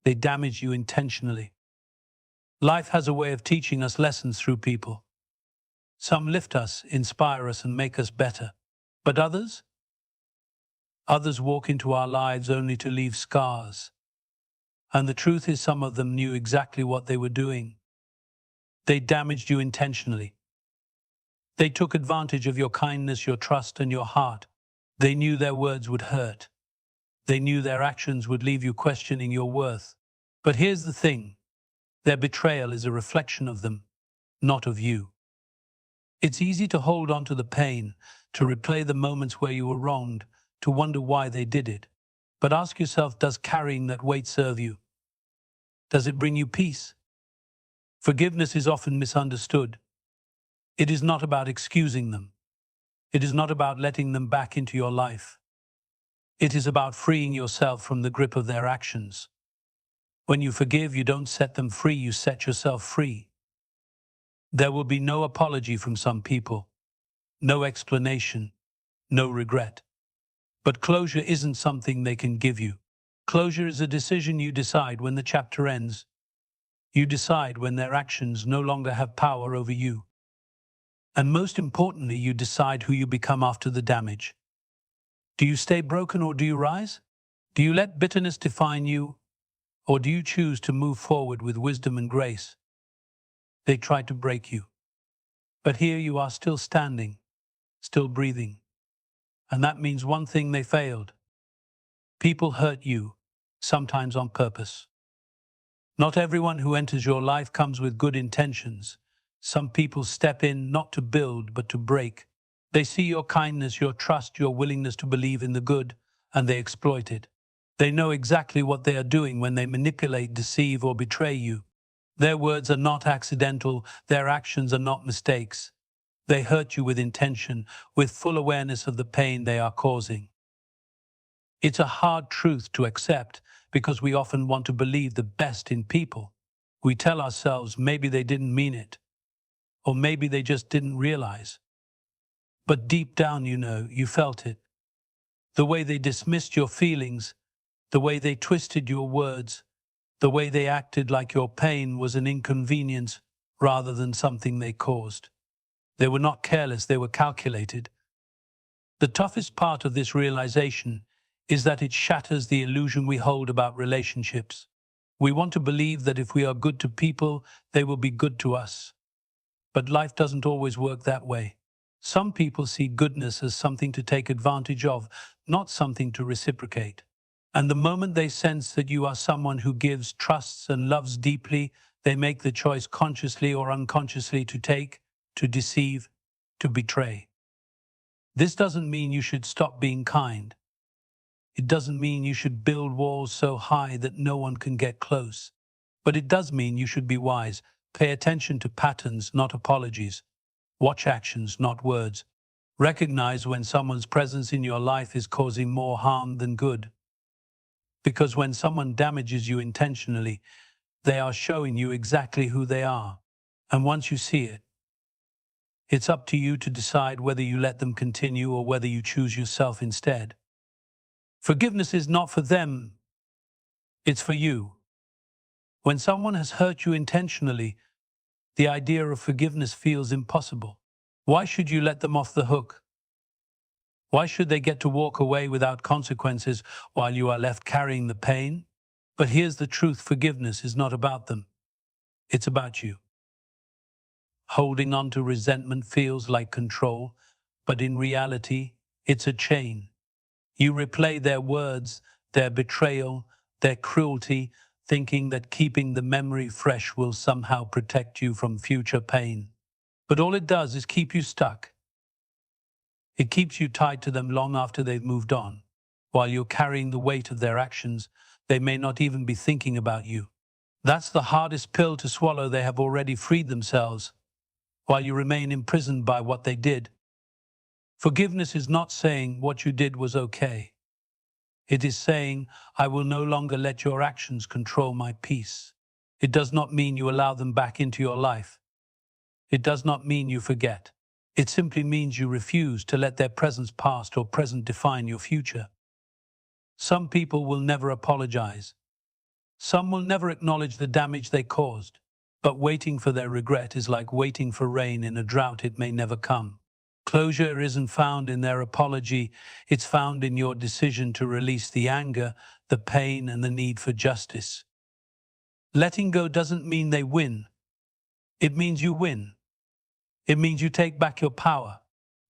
They damage you intentionally. Life has a way of teaching us lessons through people. Some lift us, inspire us, and make us better. But others? Others walk into our lives only to leave scars. And the truth is, some of them knew exactly what they were doing. They damaged you intentionally. They took advantage of your kindness, your trust, and your heart. They knew their words would hurt. They knew their actions would leave you questioning your worth. But here's the thing. Their betrayal is a reflection of them, not of you. It's easy to hold on to the pain, to replay the moments where you were wronged, to wonder why they did it. But ask yourself, does carrying that weight serve you? Does it bring you peace? Forgiveness is often misunderstood. It is not about excusing them. It is not about letting them back into your life. It is about freeing yourself from the grip of their actions. When you forgive, you don't set them free, you set yourself free. There will be no apology from some people, no explanation, no regret. But closure isn't something they can give you. Closure is a decision you decide when the chapter ends. You decide when their actions no longer have power over you. And most importantly, you decide who you become after the damage. Do you stay broken or do you rise? Do you let bitterness define you, or do you choose to move forward with wisdom and grace? They tried to break you, but here you are, still standing, still breathing. And that means one thing: they failed. People hurt you, sometimes on purpose. Not everyone who enters your life comes with good intentions. Some people step in not to build, but to break. They see your kindness, your trust, your willingness to believe in the good, and they exploit it. They know exactly what they are doing when they manipulate, deceive, or betray you. Their words are not accidental, their actions are not mistakes. They hurt you with intention, with full awareness of the pain they are causing. It's a hard truth to accept because we often want to believe the best in people. We tell ourselves maybe they didn't mean it, or maybe they just didn't realize. But deep down, you felt it. The way they dismissed your feelings, the way they twisted your words, the way they acted like your pain was an inconvenience rather than something they caused. They were not careless, they were calculated. The toughest part of this realization is that it shatters the illusion we hold about relationships. We want to believe that if we are good to people, they will be good to us. But life doesn't always work that way. Some people see goodness as something to take advantage of, not something to reciprocate. And the moment they sense that you are someone who gives, trusts, and loves deeply, they make the choice consciously or unconsciously to take, to deceive, to betray. This doesn't mean you should stop being kind. It doesn't mean you should build walls so high that no one can get close. But it does mean you should be wise. Pay attention to patterns, not apologies. Watch actions, not words. Recognize when someone's presence in your life is causing more harm than good. Because when someone damages you intentionally, they are showing you exactly who they are. And once you see it, it's up to you to decide whether you let them continue or whether you choose yourself instead. Forgiveness is not for them, it's for you. When someone has hurt you intentionally, the idea of forgiveness feels impossible. Why should you let them off the hook? Why should they get to walk away without consequences while you are left carrying the pain? But here's the truth: forgiveness is not about them. It's about you. Holding on to resentment feels like control, but in reality, it's a chain. You replay their words, their betrayal, their cruelty, thinking that keeping the memory fresh will somehow protect you from future pain. But all it does is keep you stuck. It keeps you tied to them long after they've moved on. While you're carrying the weight of their actions, they may not even be thinking about you. That's the hardest pill to swallow. They have already freed themselves, while you remain imprisoned by what they did. Forgiveness is not saying what you did was okay. It is saying, I will no longer let your actions control my peace. It does not mean you allow them back into your life. It does not mean you forget. It simply means you refuse to let their presence, past or present, define your future. Some people will never apologize. Some will never acknowledge the damage they caused, but waiting for their regret is like waiting for rain in a drought it may never come. Closure isn't found in their apology, it's found in your decision to release the anger, the pain, and the need for justice. Letting go doesn't mean they win. It means you win. It means you take back your power.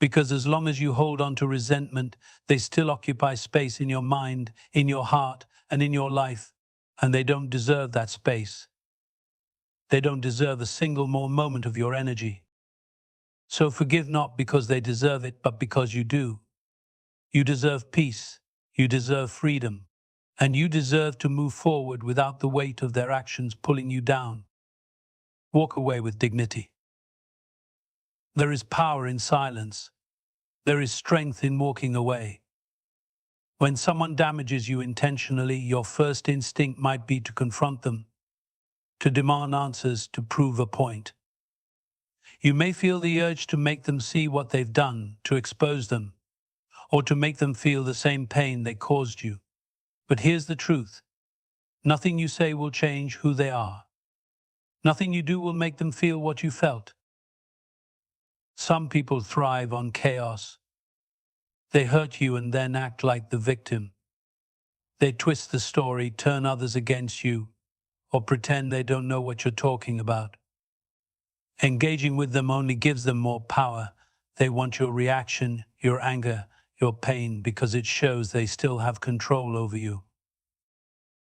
Because as long as you hold on to resentment, they still occupy space in your mind, in your heart, and in your life, and they don't deserve that space. They don't deserve a single more moment of your energy. So forgive not because they deserve it, but because you do. You deserve peace, you deserve freedom, and you deserve to move forward without the weight of their actions pulling you down. Walk away with dignity. There is power in silence. There is strength in walking away. When someone damages you intentionally, your first instinct might be to confront them, to demand answers, to prove a point. You may feel the urge to make them see what they've done, to expose them, or to make them feel the same pain they caused you. But here's the truth. Nothing you say will change who they are. Nothing you do will make them feel what you felt. Some people thrive on chaos. They hurt you and then act like the victim. They twist the story, turn others against you, or pretend they don't know what you're talking about. Engaging with them only gives them more power. They want your reaction, your anger, your pain, because it shows they still have control over you.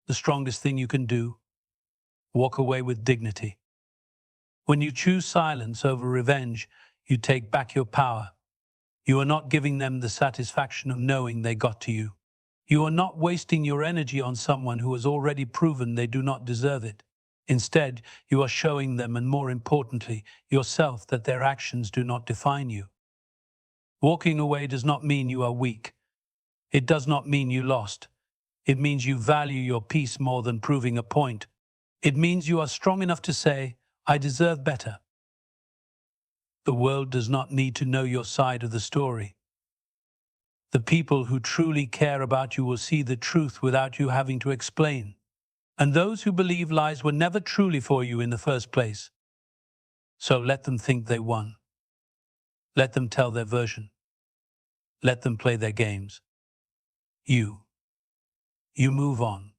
The strongest thing you can do, walk away with dignity. When you choose silence over revenge, you take back your power. You are not giving them the satisfaction of knowing they got to you. You are not wasting your energy on someone who has already proven they do not deserve it. Instead, you are showing them, and more importantly, yourself, that their actions do not define you. Walking away does not mean you are weak. It does not mean you lost. It means you value your peace more than proving a point. It means you are strong enough to say, I deserve better. The world does not need to know your side of the story. The people who truly care about you will see the truth without you having to explain. And those who believe lies were never truly for you in the first place. So let them think they won. Let them tell their version. Let them play their games. You move on.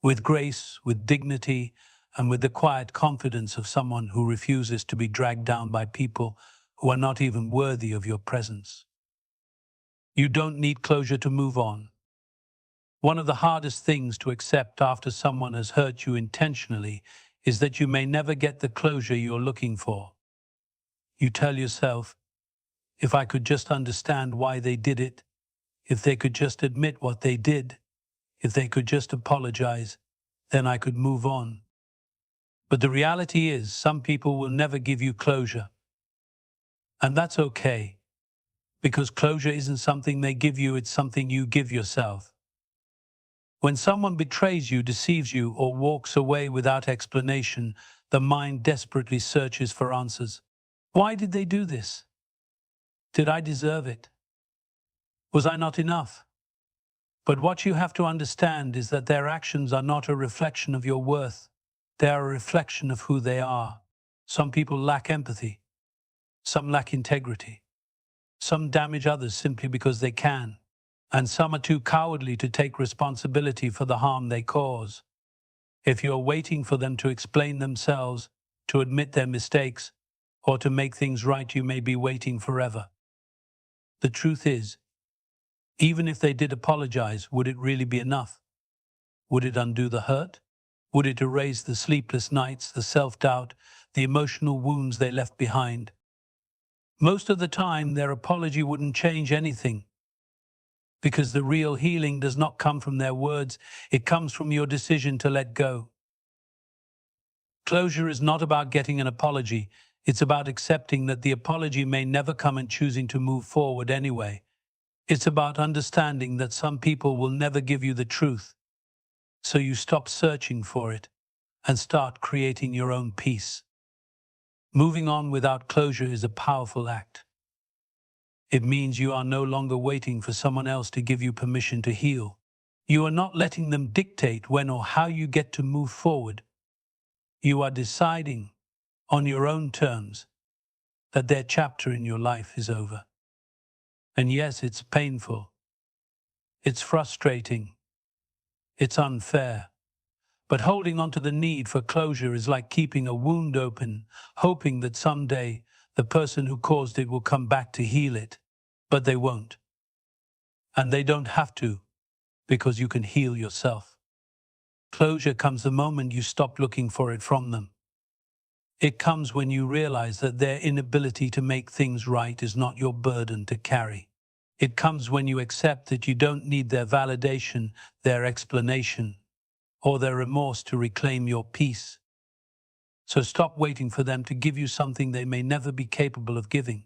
With grace, with dignity, and with the quiet confidence of someone who refuses to be dragged down by people who are not even worthy of your presence. You don't need closure to move on. One of the hardest things to accept after someone has hurt you intentionally is that you may never get the closure you're looking for. You tell yourself, if I could just understand why they did it, if they could just admit what they did, if they could just apologize, then I could move on. But the reality is, some people will never give you closure. And that's okay, because closure isn't something they give you, it's something you give yourself. When someone betrays you, deceives you, or walks away without explanation, the mind desperately searches for answers. Why did they do this? Did I deserve it? Was I not enough? But what you have to understand is that their actions are not a reflection of your worth. They are a reflection of who they are. Some people lack empathy. Some lack integrity. Some damage others simply because they can. And some are too cowardly to take responsibility for the harm they cause. If you are waiting for them to explain themselves, to admit their mistakes, or to make things right, you may be waiting forever. The truth is, even if they did apologize, would it really be enough? Would it undo the hurt? Would it erase the sleepless nights, the self-doubt, the emotional wounds they left behind? Most of the time, their apology wouldn't change anything, because the real healing does not come from their words, it comes from your decision to let go. Closure is not about getting an apology, it's about accepting that the apology may never come and choosing to move forward anyway. It's about understanding that some people will never give you the truth, so you stop searching for it and start creating your own peace. Moving on without closure is a powerful act. It means you are no longer waiting for someone else to give you permission to heal. You are not letting them dictate when or how you get to move forward. You are deciding, on your own terms, that their chapter in your life is over. And yes, it's painful. It's frustrating. It's unfair. But holding on to the need for closure is like keeping a wound open, hoping that someday the person who caused it will come back to heal it. But they won't. And they don't have to, because you can heal yourself. Closure comes the moment you stop looking for it from them. It comes when you realize that their inability to make things right is not your burden to carry. It comes when you accept that you don't need their validation, their explanation, or their remorse to reclaim your peace. So stop waiting for them to give you something they may never be capable of giving.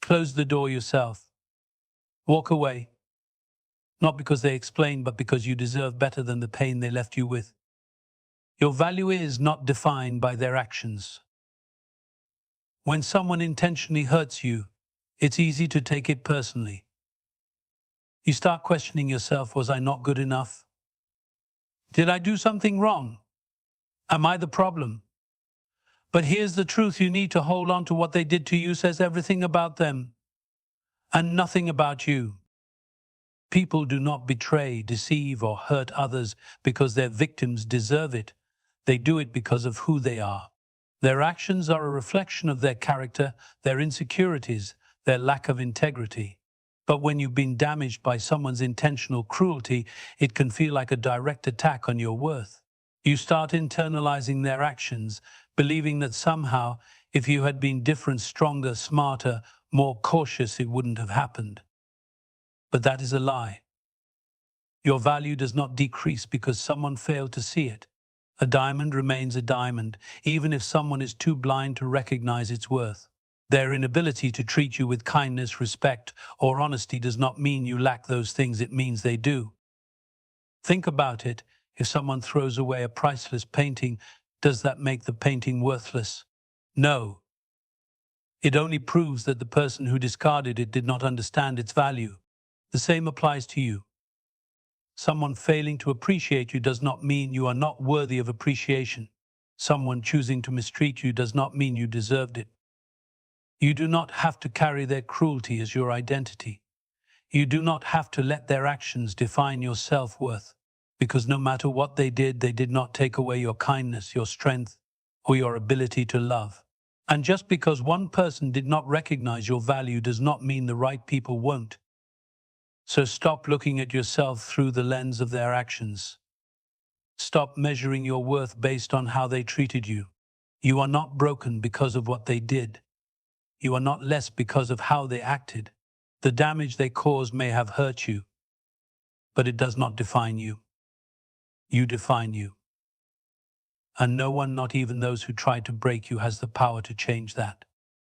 Close the door yourself. Walk away. Not because they explain, but because you deserve better than the pain they left you with. Your value is not defined by their actions. When someone intentionally hurts you, it's easy to take it personally. You start questioning yourself, was I not good enough? Did I do something wrong? Am I the problem? But here's the truth, you need to hold on to what they did to you says everything about them and nothing about you. People do not betray, deceive, or hurt others because their victims deserve it. They do it because of who they are. Their actions are a reflection of their character, their insecurities, their lack of integrity. But when you've been damaged by someone's intentional cruelty, it can feel like a direct attack on your worth. You start internalizing their actions, believing that somehow, if you had been different, stronger, smarter, more cautious, it wouldn't have happened. But that is a lie. Your value does not decrease because someone failed to see it. A diamond remains a diamond, even if someone is too blind to recognize its worth. Their inability to treat you with kindness, respect, or honesty does not mean you lack those things, it means they do. Think about it. If someone throws away a priceless painting, does that make the painting worthless? No. It only proves that the person who discarded it did not understand its value. The same applies to you. Someone failing to appreciate you does not mean you are not worthy of appreciation. Someone choosing to mistreat you does not mean you deserved it. You do not have to carry their cruelty as your identity. You do not have to let their actions define your self-worth, because no matter what they did not take away your kindness, your strength, or your ability to love. And just because one person did not recognize your value does not mean the right people won't. So stop looking at yourself through the lens of their actions. Stop measuring your worth based on how they treated you. You are not broken because of what they did. You are not less because of how they acted. The damage they caused may have hurt you, but it does not define you. You define you. And no one, not even those who try to break you, has the power to change that.